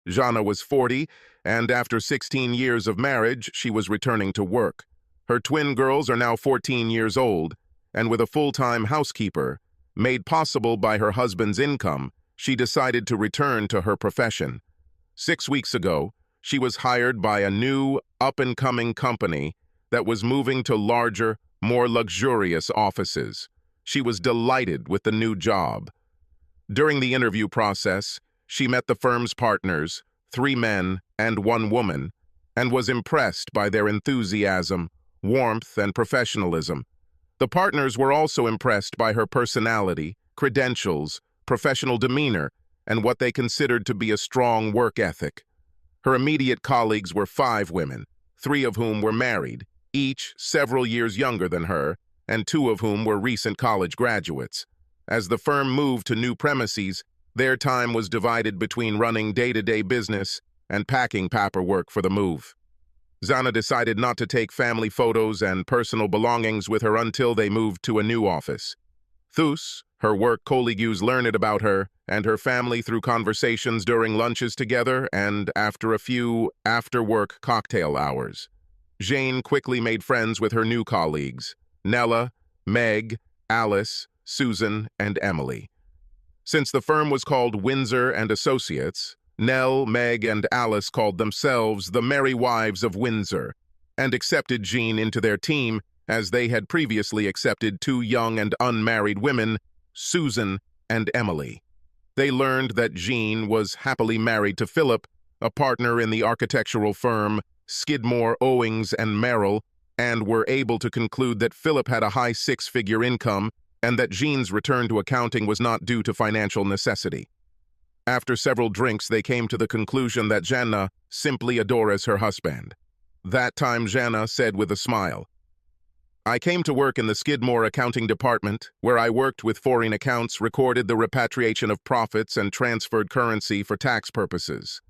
Jana was 40, and after 16 years of marriage, she was returning to work. Her twin girls are now 14 years old, and with a full-time housekeeper, made possible by her husband's income, she decided to return to her profession. 6 weeks ago, she was hired by a new, up-and-coming company that was moving to larger, more luxurious offices. She was delighted with the new job. During the interview process, she met the firm's partners, 3 men and 1 woman, and was impressed by their enthusiasm, warmth, and professionalism. The partners were also impressed by her personality, credentials, professional demeanor, and what they considered to be a strong work ethic. Her immediate colleagues were 5 women, 3 of whom were married, each several years younger than her, and 2 of whom were recent college graduates. As the firm moved to new premises, their time was divided between running day-to-day business and packing paperwork for the move. Jana decided not to take family photos and personal belongings with her until they moved to a new office. Thus, her work colleagues learned about her and her family through conversations during lunches together and after a few after-work cocktail hours. Jane quickly made friends with her new colleagues, Nella, Meg, Alice, Susan, and Emily. Since the firm was called Windsor and Associates, Nell, Meg, and Alice called themselves the Merry Wives of Windsor and accepted Jean into their team as they had previously accepted 2 young and unmarried women, Susan and Emily. They learned that Jean was happily married to Philip, a partner in the architectural firm Skidmore, Owings and Merrill, and were able to conclude that Philip had a high 6-figure income and that Jean's return to accounting was not due to financial necessity. After several drinks, they came to the conclusion that Jana simply adores her husband. That time Jana said with a smile, "I came to work in the Skidmore accounting department, where I worked with foreign accounts, recorded the repatriation of profits, and transferred currency for tax purposes.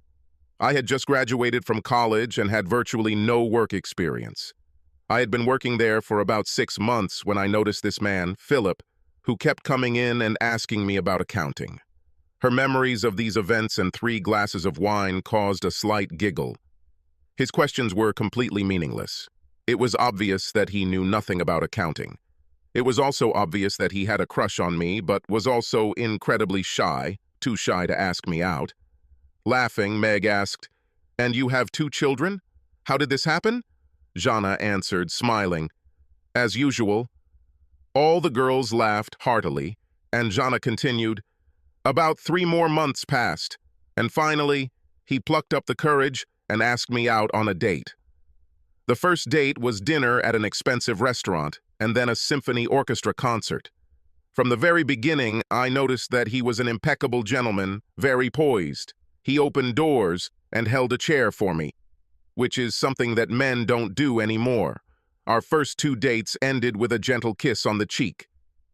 I had just graduated from college and had virtually no work experience. I had been working there for about 6 months when I noticed this man, Philip, who kept coming in and asking me about accounting." Her memories of these events and 3 glasses of wine caused a slight giggle. His questions were completely meaningless. It was obvious that he knew nothing about accounting. It was also obvious that he had a crush on me, but was also incredibly shy, too shy to ask me out. Laughing, Meg asked, "And you have 2 children? How did this happen?" Jana answered, smiling. As usual, all the girls laughed heartily, and Jana continued, "About 3 more months passed, and finally, he plucked up the courage and asked me out on a date. The first date was dinner at an expensive restaurant, and then a symphony orchestra concert. From the very beginning, I noticed that he was an impeccable gentleman, very poised. He opened doors and held a chair for me, which is something that men don't do anymore. Our first 2 dates ended with a gentle kiss on the cheek,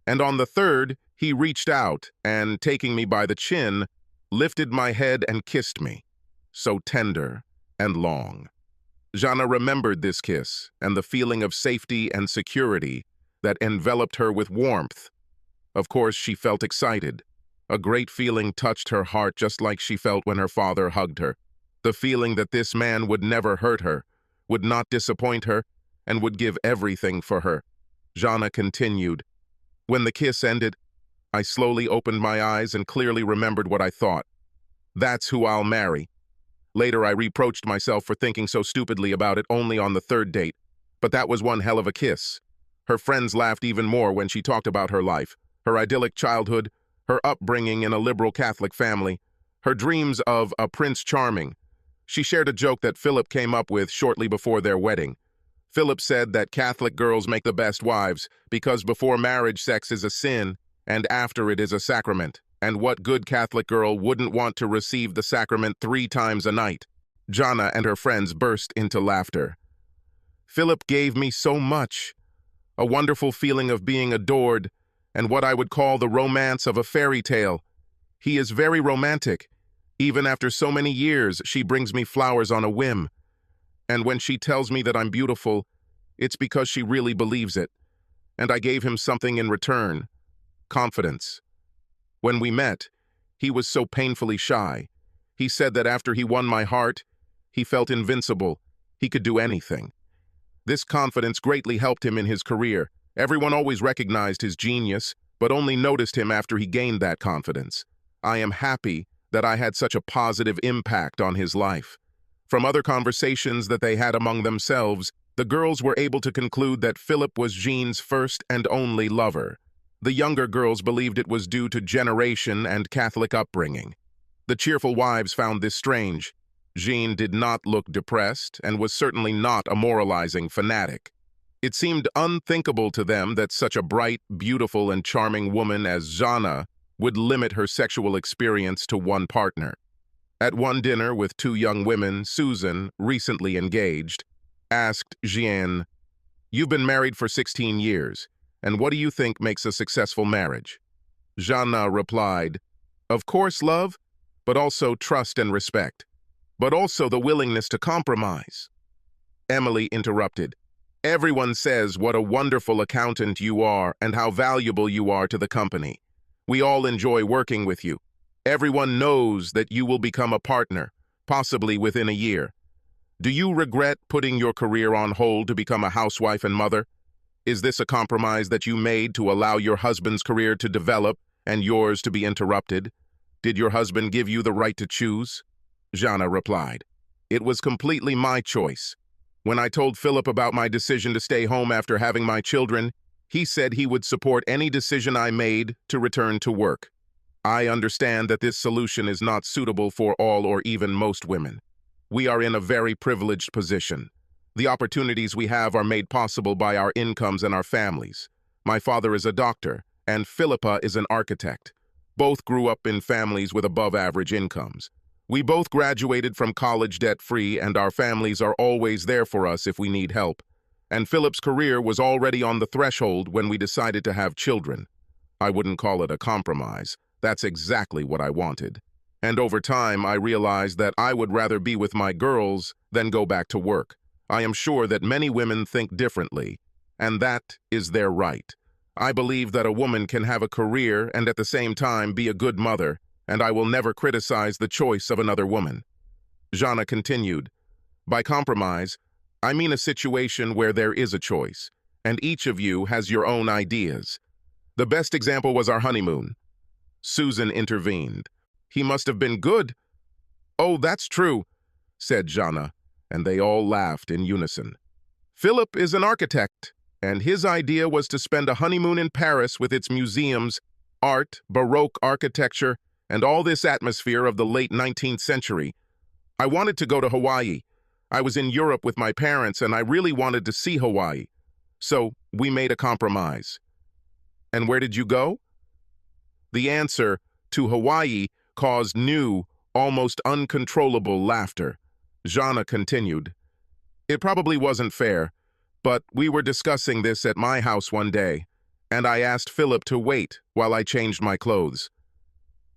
and on the third, he reached out and, taking me by the chin, lifted my head and kissed me, so tender and long." Jana remembered this kiss and the feeling of safety and security that enveloped her with warmth. Of course, she felt excited. A great feeling touched her heart just like she felt when her father hugged her. The feeling that this man would never hurt her, would not disappoint her, and would give everything for her. Jana continued, "When the kiss ended, I slowly opened my eyes and clearly remembered what I thought. That's who I'll marry. Later, I reproached myself for thinking so stupidly about it only on the 3rd date, but that was one hell of a kiss." Her friends laughed even more when she talked about her life, her idyllic childhood, her upbringing in a liberal Catholic family, her dreams of a Prince Charming. She shared a joke that Philip came up with shortly before their wedding. Philip said that Catholic girls make the best wives because before marriage sex is a sin and after it is a sacrament. And what good Catholic girl wouldn't want to receive the sacrament 3 times a night? Jana and her friends burst into laughter. "Philip gave me so much. A wonderful feeling of being adored, and what I would call the romance of a fairy tale. He is very romantic. Even after so many years, she brings me flowers on a whim. And when she tells me that I'm beautiful, it's because she really believes it. And I gave him something in return. Confidence. When we met, he was so painfully shy. He said that after he won my heart, he felt invincible. He could do anything. This confidence greatly helped him in his career. Everyone always recognized his genius, but only noticed him after he gained that confidence. I am happy that I had such a positive impact on his life. From other conversations that they had among themselves, the girls were able to conclude that Philip was Jean's first and only lover. The younger girls believed it was due to generation and Catholic upbringing. The cheerful wives found this strange. Jean did not look depressed and was certainly not a moralizing fanatic. It seemed unthinkable to them that such a bright, beautiful, and charming woman as Jana would limit her sexual experience to one partner. At one dinner with two young women, Susan, recently engaged, asked Jean, "You've been married for 16 years, and what do you think makes a successful marriage?" Jana replied, "Of course, love, but also trust and respect, but also the willingness to compromise." Emily interrupted, "Everyone says what a wonderful accountant you are and how valuable you are to the company. We all enjoy working with you. Everyone knows that you will become a partner, possibly within a year. Do you regret putting your career on hold to become a housewife and mother? Is this a compromise that you made to allow your husband's career to develop and yours to be interrupted? Did your husband give you the right to choose?" Jana replied, "It was completely my choice. When I told Philip about my decision to stay home after having my children, he said he would support any decision I made to return to work. I understand that this solution is not suitable for all or even most women. We are in a very privileged position. The opportunities we have are made possible by our incomes and our families. My father is a doctor, and Philippa is an architect. Both grew up in families with above-average incomes. We both graduated from college debt-free, and our families are always there for us if we need help. And Philip's career was already on the threshold when we decided to have children. I wouldn't call it a compromise. That's exactly what I wanted. And over time, I realized that I would rather be with my girls than go back to work. I am sure that many women think differently, and that is their right. I believe that a woman can have a career and at the same time be a good mother, and I will never criticize the choice of another woman." Jana continued, "By compromise, I mean a situation where there is a choice, and each of you has your own ideas. The best example was our honeymoon." Susan intervened. "He must have been good." "Oh, that's true," said Jana, and they all laughed in unison. "Philip is an architect, and his idea was to spend a honeymoon in Paris with its museums, art, Baroque architecture, and all this atmosphere of the late 19th century. I wanted to go to Hawaii. I was in Europe with my parents, and I really wanted to see Hawaii. So we made a compromise." "And where did you go?" The answer, "to Hawaii," caused new, almost uncontrollable laughter. Jana continued, "It probably wasn't fair, but we were discussing this at my house one day, and I asked Philip to wait while I changed my clothes.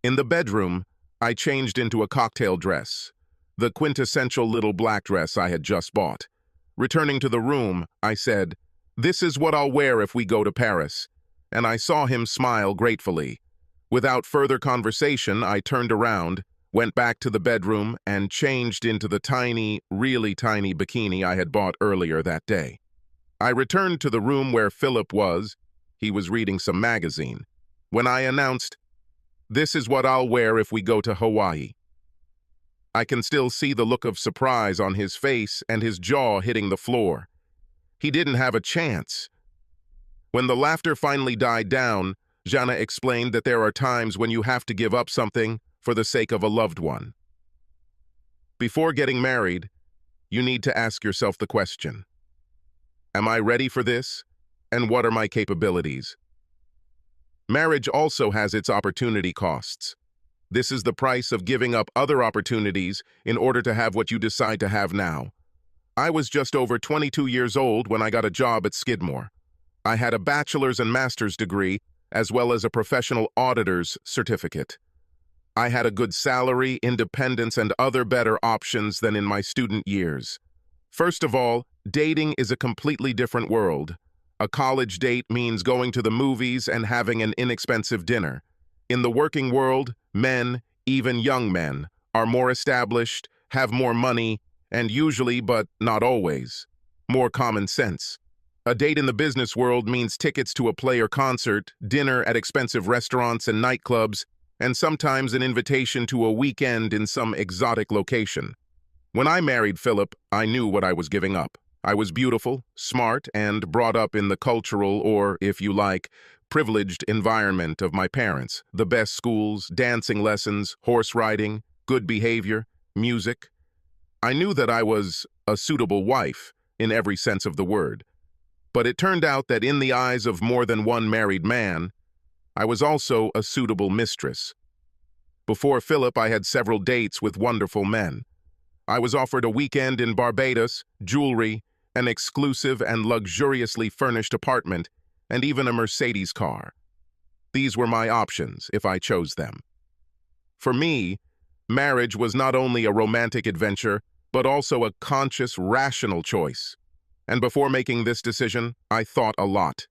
In the bedroom, I changed into a cocktail dress, the quintessential little black dress I had just bought. Returning to the room, I said, 'This is what I'll wear if we go to Paris,' and I saw him smile gratefully. Without further conversation, I turned around, went back to the bedroom, and changed into the tiny, really tiny bikini I had bought earlier that day. I returned to the room where Philip was. He was reading some magazine. When I announced, 'This is what I'll wear if we go to Hawaii.' I can still see the look of surprise on his face and his jaw hitting the floor. He didn't have a chance. When the laughter finally died down, Jana explained that there are times when you have to give up something for the sake of a loved one. Before getting married, you need to ask yourself the question, am I ready for this? And what are my capabilities? Marriage also has its opportunity costs. This is the price of giving up other opportunities in order to have what you decide to have now. I was just over 22 years old when I got a job at Skidmore. I had a bachelor's and master's degree, as well as a professional auditor's certificate. I had a good salary, independence, and other better options than in my student years. First of all, dating is a completely different world. A college date means going to the movies and having an inexpensive dinner. In the working world, men, even young men, are more established, have more money, and usually, but not always, more common sense. A date in the business world means tickets to a play or concert, dinner at expensive restaurants and nightclubs, and sometimes an invitation to a weekend in some exotic location. When I married Philip, I knew what I was giving up. I was beautiful, smart, and brought up in the cultural or, if you like, privileged environment of my parents. The best schools, dancing lessons, horse riding, good behavior, music. I knew that I was a suitable wife, in every sense of the word. But it turned out that in the eyes of more than one married man, I was also a suitable mistress. Before Philip, I had several dates with wonderful men. I was offered a weekend in Barbados, jewelry, an exclusive and luxuriously furnished apartment, and even a Mercedes car. These were my options if I chose them. For me, marriage was not only a romantic adventure, but also a conscious, rational choice. And before making this decision, I thought a lot.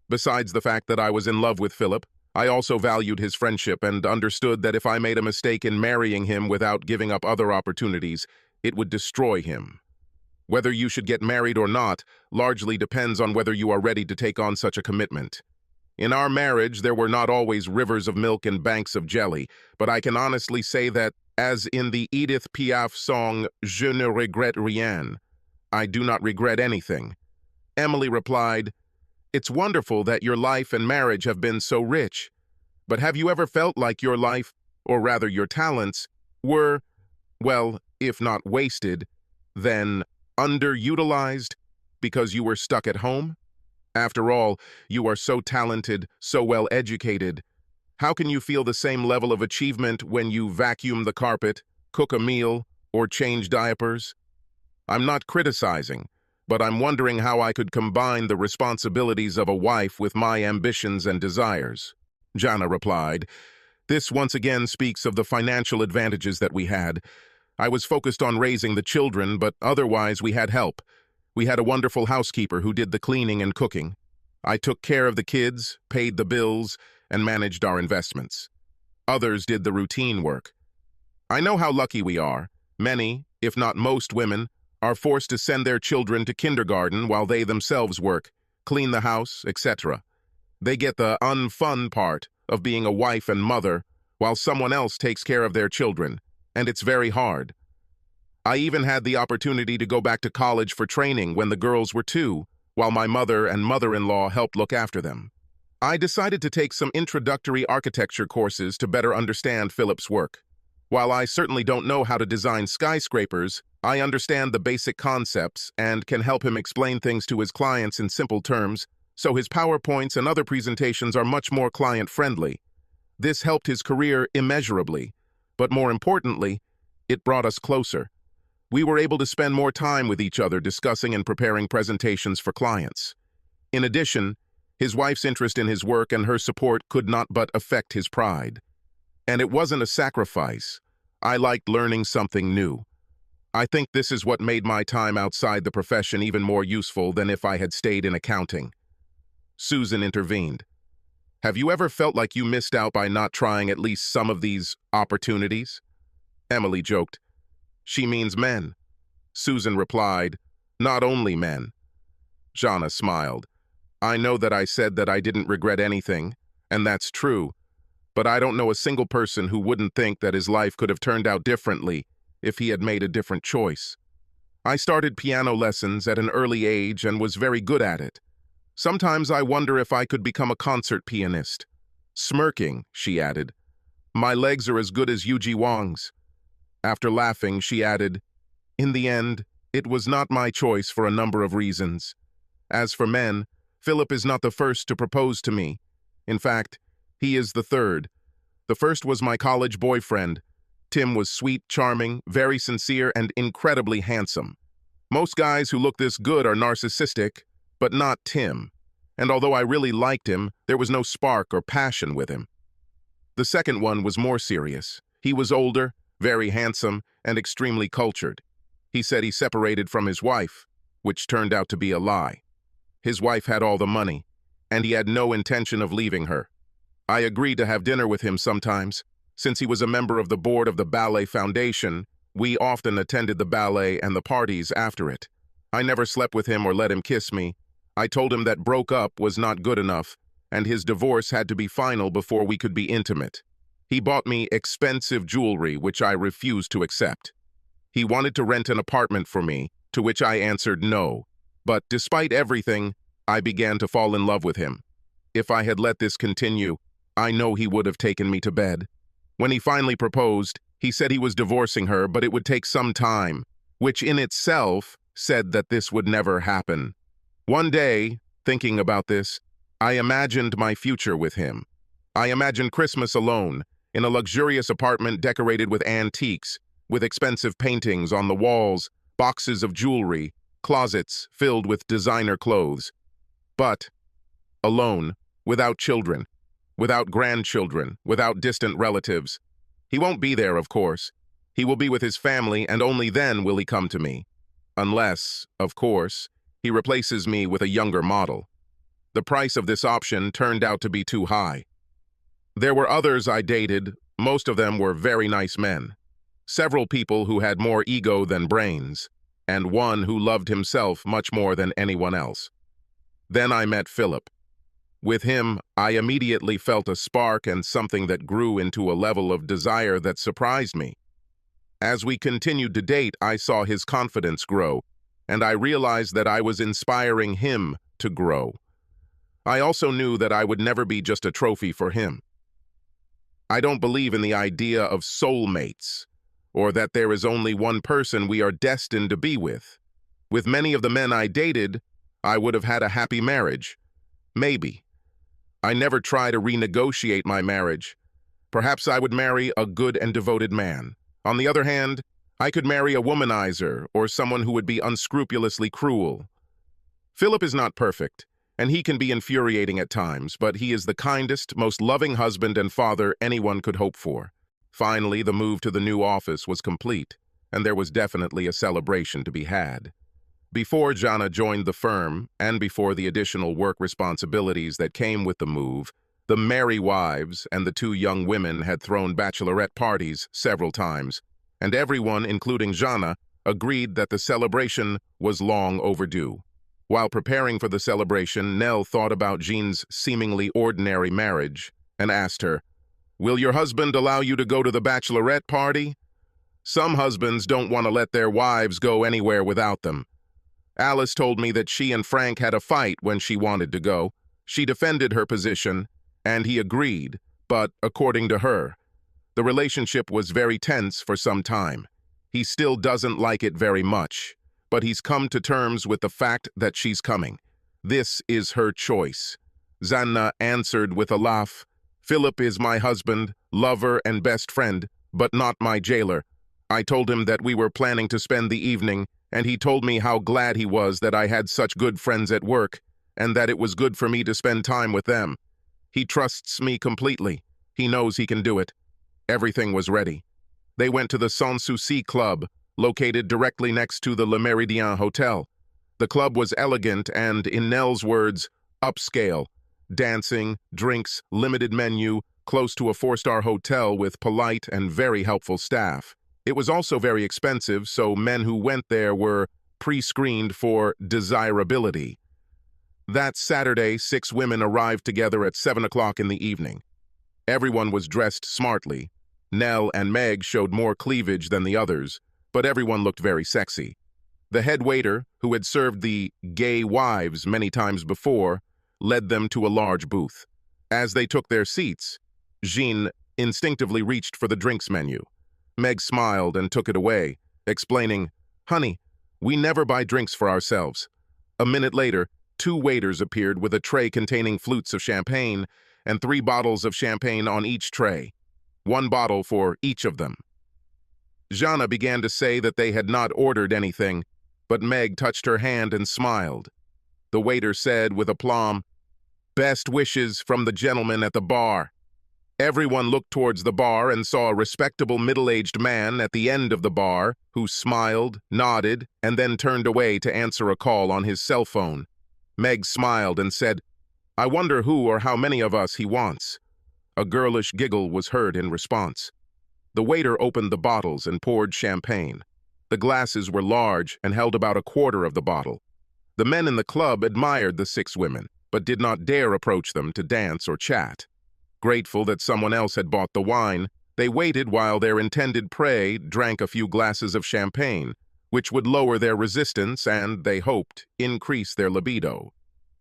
Besides the fact that I was in love with Philip, I also valued his friendship and understood that if I made a mistake in marrying him without giving up other opportunities, it would destroy him. Whether you should get married or not largely depends on whether you are ready to take on such a commitment. In our marriage, there were not always rivers of milk and banks of jelly, but I can honestly say that, as in the Edith Piaf song, Je ne regrette rien, I do not regret anything. Emily replied, "It's wonderful that your life and marriage have been so rich. But have you ever felt like your life, or rather your talents, were, well, if not wasted, then underutilized because you were stuck at home? After all, you are so talented, so well educated. How can you feel the same level of achievement when you vacuum the carpet, cook a meal, or change diapers? I'm not criticizing, but I'm wondering how I could combine the responsibilities of a wife with my ambitions and desires." Jana replied, "This once again speaks of the financial advantages that we had. I was focused on raising the children, but otherwise we had help. We had a wonderful housekeeper who did the cleaning and cooking. I took care of the kids, paid the bills, and managed our investments. Others did the routine work. I know how lucky we are. Many, if not most women, are forced to send their children to kindergarten while they themselves work, clean the house, etc. They get the unfun part of being a wife and mother while someone else takes care of their children, and it's very hard. I even had the opportunity to go back to college for training when the girls were 2, while my mother and mother-in-law helped look after them. I decided to take some introductory architecture courses to better understand Philip's work. While I certainly don't know how to design skyscrapers, I understand the basic concepts and can help him explain things to his clients in simple terms, so his PowerPoints and other presentations are much more client-friendly. This helped his career immeasurably, but more importantly, it brought us closer. We were able to spend more time with each other discussing and preparing presentations for clients. In addition, his wife's interest in his work and her support could not but affect his pride. And it wasn't a sacrifice. I liked learning something new. I think this is what made my time outside the profession even more useful than if I had stayed in accounting. Susan intervened. "Have you ever felt like you missed out by not trying at least some of these opportunities?" Emily joked, "She means men." Susan replied, "Not only men." Jana smiled. "I know that I said that I didn't regret anything, and that's true, but I don't know a single person who wouldn't think that his life could have turned out differently if he had made a different choice. I started piano lessons at an early age and was very good at it. Sometimes I wonder if I could become a concert pianist." Smirking, she added, "My legs are as good as Yuji Wang's." After laughing, she added, "In the end, it was not my choice for a number of reasons. As for men, Philip is not the first to propose to me. In fact, he is the third. The first was my college boyfriend. Tim was sweet, charming, very sincere, and incredibly handsome. Most guys who look this good are narcissistic, but not Tim. And although I really liked him, there was no spark or passion with him. The second one was more serious. He was older, very handsome, and extremely cultured. He said he separated from his wife, which turned out to be a lie. His wife had all the money, and he had no intention of leaving her. I agreed to have dinner with him sometimes, Since he was a member of the board of the Ballet Foundation, we often attended the ballet and the parties after it. I never slept with him or let him kiss me. I told him that broke up was not good enough, and his divorce had to be final before we could be intimate. He bought me expensive jewelry, which I refused to accept. He wanted to rent an apartment for me, to which I answered no. But despite everything, I began to fall in love with him. If I had let this continue, I know he would have taken me to bed. When he finally proposed, he said he was divorcing her, but it would take some time, which in itself said that this would never happen. One day, thinking about this, I imagined my future with him. I imagined Christmas alone, in a luxurious apartment decorated with antiques, with expensive paintings on the walls, boxes of jewelry, closets filled with designer clothes. But alone, without children, without grandchildren, without distant relatives. He won't be there, of course. He will be with his family, and only then will he come to me. Unless, of course, he replaces me with a younger model. The price of this option turned out to be too high. There were others I dated. Most of them were very nice men. Several people who had more ego than brains, and one who loved himself much more than anyone else. Then I met Philip. With him, I immediately felt a spark and something that grew into a level of desire that surprised me. As we continued to date, I saw his confidence grow, and I realized that I was inspiring him to grow. I also knew that I would never be just a trophy for him. I don't believe in the idea of soulmates, or that there is only one person we are destined to be with. With many of the men I dated, I would have had a happy marriage. Maybe. I never try to renegotiate my marriage. Perhaps I would marry a good and devoted man. On the other hand, I could marry a womanizer or someone who would be unscrupulously cruel. Philip is not perfect, and he can be infuriating at times, but he is the kindest, most loving husband and father anyone could hope for. Finally, the move to the new office was complete, and there was definitely a celebration to be had. Before Jana joined the firm, and before the additional work responsibilities that came with the move, the merry wives and the two young women had thrown bachelorette parties several times, and everyone, including Jana, agreed that the celebration was long overdue. While preparing for the celebration, Nell thought about Jean's seemingly ordinary marriage and asked her, "Will your husband allow you to go to the bachelorette party?" Some husbands don't want to let their wives go anywhere without them. Alice told me that she and Frank had a fight when she wanted to go. She defended her position, and he agreed, but according to her, the relationship was very tense for some time. He still doesn't like it very much, but he's come to terms with the fact that she's coming. This is her choice. Zanna answered with a laugh, "Philip is my husband, lover, and best friend, but not my jailer. I told him that we were planning to spend the evening, and he told me how glad he was that I had such good friends at work, and that it was good for me to spend time with them. He trusts me completely. He knows he can do it." Everything was ready. They went to the Sans Souci Club, located directly next to the Le Méridien Hotel. The club was elegant and, in Nell's words, upscale. Dancing, drinks, limited menu, close to a four-star hotel with polite and very helpful staff. It was also very expensive, so men who went there were pre-screened for desirability. That Saturday, 6 women arrived together at 7 o'clock in the evening. Everyone was dressed smartly. Nell and Meg showed more cleavage than the others, but everyone looked very sexy. The head waiter, who had served the gay wives many times before, led them to a large booth. As they took their seats, Jean instinctively reached for the drinks menu. Meg smiled and took it away, explaining, "Honey, we never buy drinks for ourselves." A minute later, 2 waiters appeared with a tray containing flutes of champagne and 3 bottles of champagne on each tray, 1 bottle for each of them. Jana began to say that they had not ordered anything, but Meg touched her hand and smiled. The waiter said with aplomb, "Best wishes from the gentleman at the bar." Everyone looked towards the bar and saw a respectable middle-aged man at the end of the bar who smiled, nodded, and then turned away to answer a call on his cell phone. Meg smiled and said, "I wonder who or how many of us he wants." A girlish giggle was heard in response. The waiter opened the bottles and poured champagne. The glasses were large and held about a quarter of the bottle. The men in the club admired the 6 women, but did not dare approach them to dance or chat. Grateful that someone else had bought the wine, they waited while their intended prey drank a few glasses of champagne, which would lower their resistance and, they hoped, increase their libido.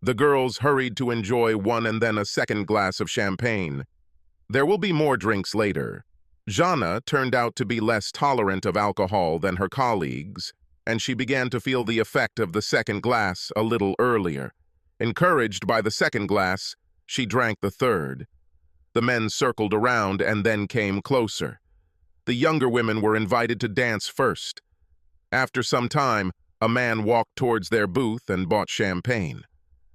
The girls hurried to enjoy one and then a second glass of champagne. There will be more drinks later. Jana turned out to be less tolerant of alcohol than her colleagues, and she began to feel the effect of the second glass a little earlier. Encouraged by the second glass, she drank the third. The men circled around and then came closer. The younger women were invited to dance first. After some time, a man walked towards their booth and bought champagne.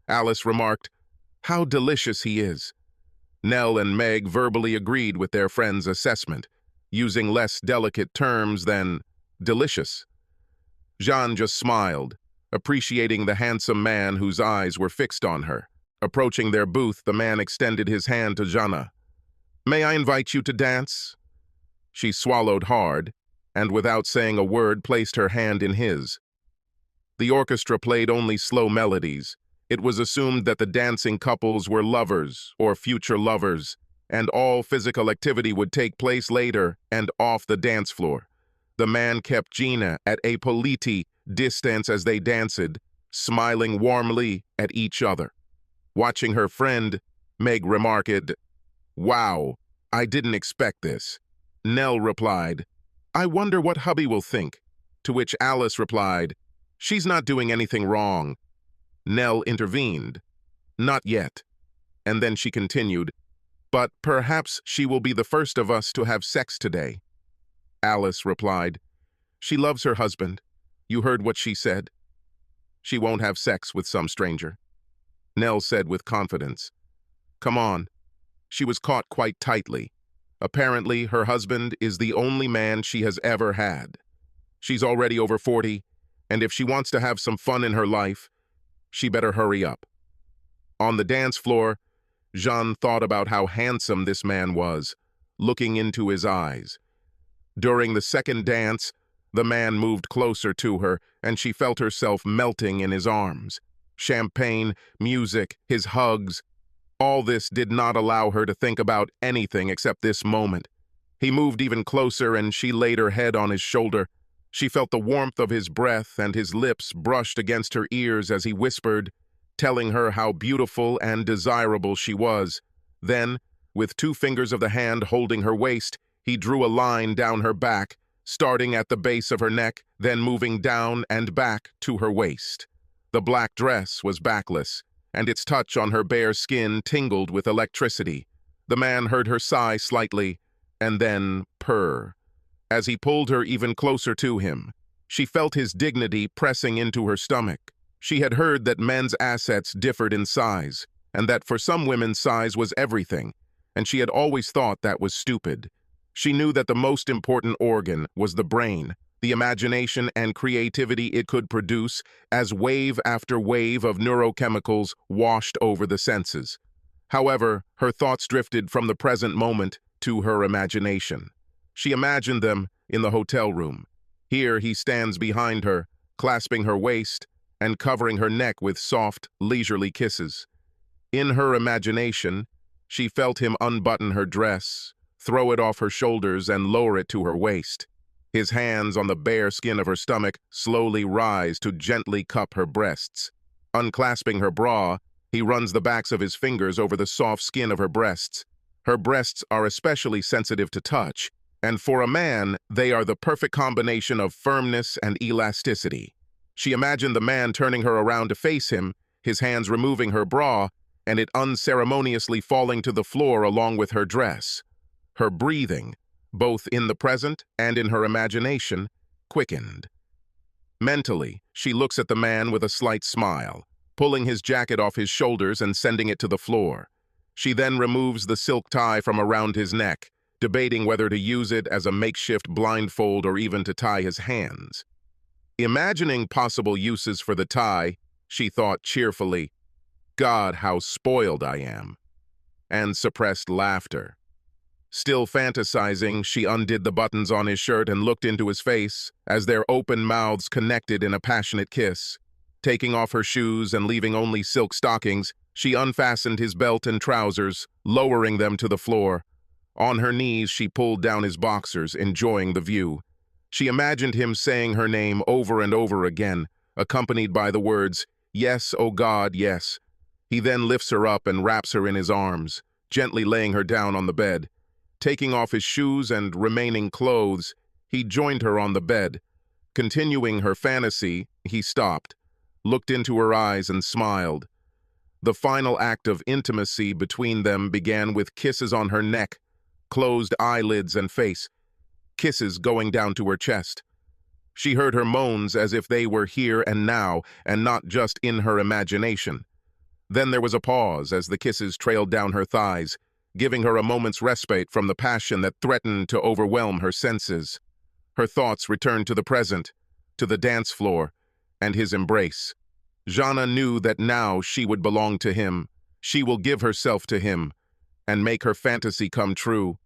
Alice remarked, "How delicious he is." Nell and Meg verbally agreed with their friend's assessment, using less delicate terms than delicious. Jean just smiled, appreciating the handsome man whose eyes were fixed on her. Approaching their booth, the man extended his hand to Jana. "May I invite you to dance?" She swallowed hard, and without saying a word, placed her hand in his. The orchestra played only slow melodies. It was assumed that the dancing couples were lovers or future lovers, and all physical activity would take place later and off the dance floor. The man kept Gina at a polite distance as they danced, smiling warmly at each other. Watching her friend, Meg remarked, "Wow, I didn't expect this." Nell replied, "I wonder what hubby will think," to which Alice replied, "She's not doing anything wrong." Nell intervened, "Not yet." And then she continued, "But perhaps she will be the first of us to have sex today." Alice replied, "She loves her husband. You heard what she said. She won't have sex with some stranger." Nell said with confidence, "Come on." She was caught quite tightly. Apparently, her husband is the only man she has ever had. She's already over 40, and if she wants to have some fun in her life, she better hurry up. On the dance floor, Jean thought about how handsome this man was, looking into his eyes. During the second dance, the man moved closer to her, and she felt herself melting in his arms. Champagne, music, his hugs, all this did not allow her to think about anything except this moment. He moved even closer, and she laid her head on his shoulder. She felt the warmth of his breath, and his lips brushed against her ears as he whispered, telling her how beautiful and desirable she was. Then, with 2 fingers of the hand holding her waist, he drew a line down her back, starting at the base of her neck, then moving down and back to her waist. The black dress was backless, and its touch on her bare skin tingled with electricity. The man heard her sigh slightly, and then purr. As he pulled her even closer to him, she felt his dignity pressing into her stomach. She had heard that men's assets differed in size, and that for some women size was everything, and she had always thought that was stupid. She knew that the most important organ was the brain, the imagination and creativity it could produce as wave after wave of neurochemicals washed over the senses. However, her thoughts drifted from the present moment to her imagination. She imagined them in the hotel room. Here he stands behind her, clasping her waist and covering her neck with soft, leisurely kisses. In her imagination, she felt him unbutton her dress, throw it off her shoulders, and lower it to her waist. His hands on the bare skin of her stomach slowly rise to gently cup her breasts. Unclasping her bra, he runs the backs of his fingers over the soft skin of her breasts. Her breasts are especially sensitive to touch, and for a man, they are the perfect combination of firmness and elasticity. She imagined the man turning her around to face him, his hands removing her bra, and it unceremoniously falling to the floor along with her dress. Her breathing, both in the present and in her imagination, quickened. Mentally, she looks at the man with a slight smile, pulling his jacket off his shoulders and sending it to the floor. She then removes the silk tie from around his neck, debating whether to use it as a makeshift blindfold or even to tie his hands. Imagining possible uses for the tie, she thought cheerfully, "God, how spoiled I am," and suppressed laughter. Still fantasizing, she undid the buttons on his shirt and looked into his face as their open mouths connected in a passionate kiss. Taking off her shoes and leaving only silk stockings, she unfastened his belt and trousers, lowering them to the floor. On her knees, she pulled down his boxers, enjoying the view. She imagined him saying her name over and over again, accompanied by the words, "Yes, oh God, yes." He then lifts her up and wraps her in his arms, gently laying her down on the bed. Taking off his shoes and remaining clothes, he joined her on the bed. Continuing her fantasy, he stopped, looked into her eyes and smiled. The final act of intimacy between them began with kisses on her neck, closed eyelids and face, kisses going down to her chest. She heard her moans as if they were here and now, and not just in her imagination. Then there was a pause as the kisses trailed down her thighs, giving her a moment's respite from the passion that threatened to overwhelm her senses. Her thoughts returned to the present, to the dance floor, and his embrace. Jana knew that now she would belong to him. She will give herself to him and make her fantasy come true.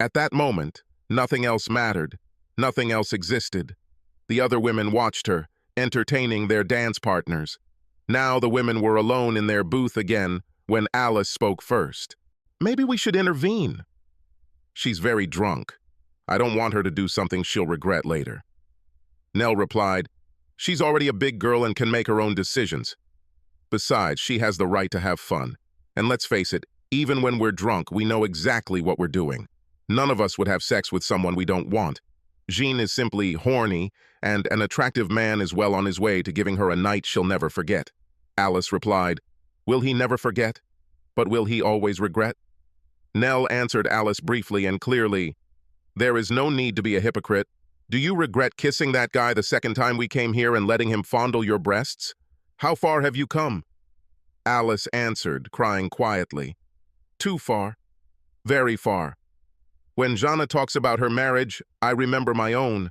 At that moment, nothing else mattered. Nothing else existed. The other women watched her, entertaining their dance partners. Now the women were alone in their booth again when Alice spoke first. "Maybe we should intervene." "She's very drunk. I don't want her to do something she'll regret later." Nell replied, "She's already a big girl and can make her own decisions. Besides, she has the right to have fun. And let's face it, even when we're drunk, we know exactly what we're doing. None of us would have sex with someone we don't want. Jean is simply horny, and an attractive man is well on his way to giving her a night she'll never forget." Alice replied, "Will he never forget? But will he always regret?" Nell answered Alice briefly and clearly, "There is no need to be a hypocrite. Do you regret kissing that guy the second time we came here and letting him fondle your breasts? How far have you come?" Alice answered, crying quietly, "Too far. Very far. When Jana talks about her marriage, I remember my own.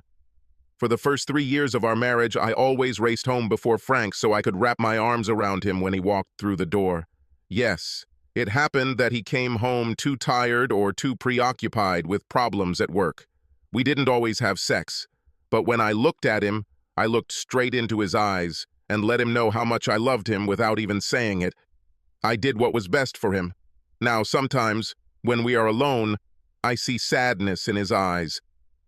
For the first 3 years of our marriage, I always raced home before Frank so I could wrap my arms around him when he walked through the door. Yes, it happened that he came home too tired or too preoccupied with problems at work. We didn't always have sex, but when I looked at him, I looked straight into his eyes and let him know how much I loved him without even saying it. I did what was best for him. Now, sometimes, when we are alone, I see sadness in his eyes.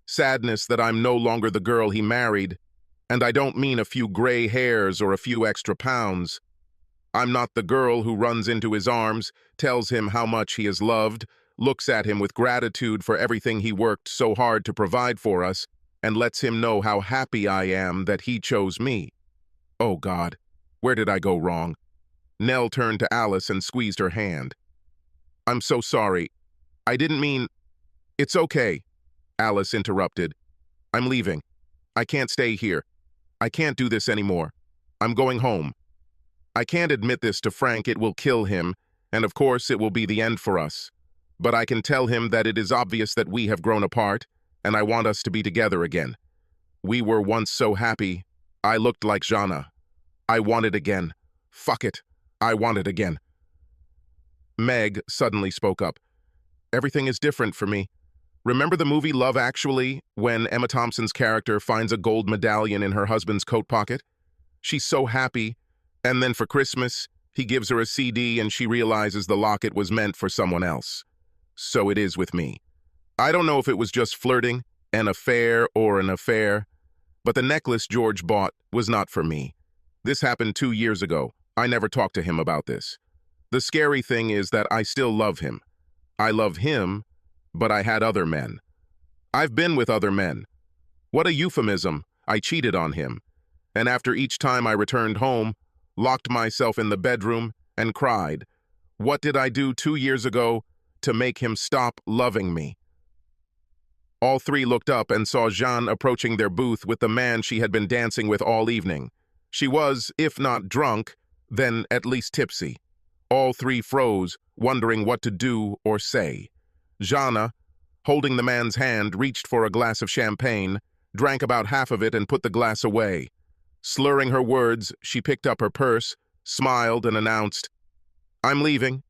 Sadness that I'm no longer the girl he married. And I don't mean a few gray hairs or a few extra pounds. I'm not the girl who runs into his arms, tells him how much he is loved, looks at him with gratitude for everything he worked so hard to provide for us, and lets him know how happy I am that he chose me. Oh God, where did I go wrong?" Nell turned to Alice and squeezed her hand. "I'm so sorry. I didn't mean—" "It's okay," Alice interrupted. "I'm leaving. I can't stay here. I can't do this anymore. I'm going home. I can't admit this to Frank, it will kill him, and of course it will be the end for us. But I can tell him that it is obvious that we have grown apart, and I want us to be together again. We were once so happy. I looked like Jana. I want it again. Fuck it. I want it again." Meg suddenly spoke up. "Everything is different for me. Remember the movie Love Actually, when Emma Thompson's character finds a gold medallion in her husband's coat pocket? She's so happy, and then for Christmas, he gives her a CD and she realizes the locket was meant for someone else. So it is with me. I don't know if it was just flirting, an affair, but the necklace George bought was not for me. This happened 2 years ago. I never talked to him about this. The scary thing is that I still love him. I love him, but I had other men. I've been with other men. What a euphemism. I cheated on him. And after each time I returned home, locked myself in the bedroom and cried. What did I do 2 years ago to make him stop loving me?" All three looked up and saw Jeanne approaching their booth with the man she had been dancing with all evening. She was, if not drunk, then at least tipsy. All three froze, wondering what to do or say. Jeanne, holding the man's hand, reached for a glass of champagne, drank about half of it and put the glass away. Slurring her words, she picked up her purse, smiled and announced, "I'm leaving."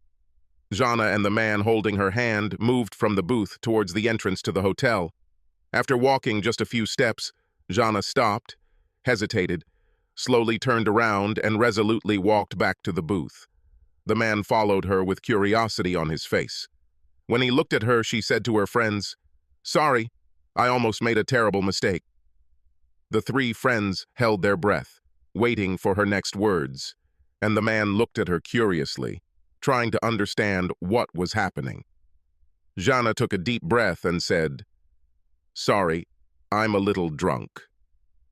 Jana and the man holding her hand moved from the booth towards the entrance to the hotel. After walking just a few steps, Jana stopped, hesitated, slowly turned around, and resolutely walked back to the booth. The man followed her with curiosity on his face. When he looked at her, she said to her friends, "Sorry, I almost made a terrible mistake." The three friends held their breath, waiting for her next words, and the man looked at her curiously, trying to understand what was happening. Jana took a deep breath and said, "Sorry, I'm a little drunk."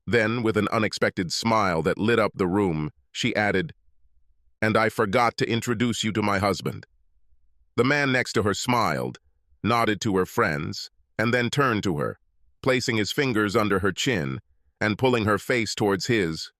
Then, with an unexpected smile that lit up the room, she added, "And I forgot to introduce you to my husband." The man next to her smiled, nodded to her friends, and then turned to her, placing his fingers under her chin and pulling her face towards his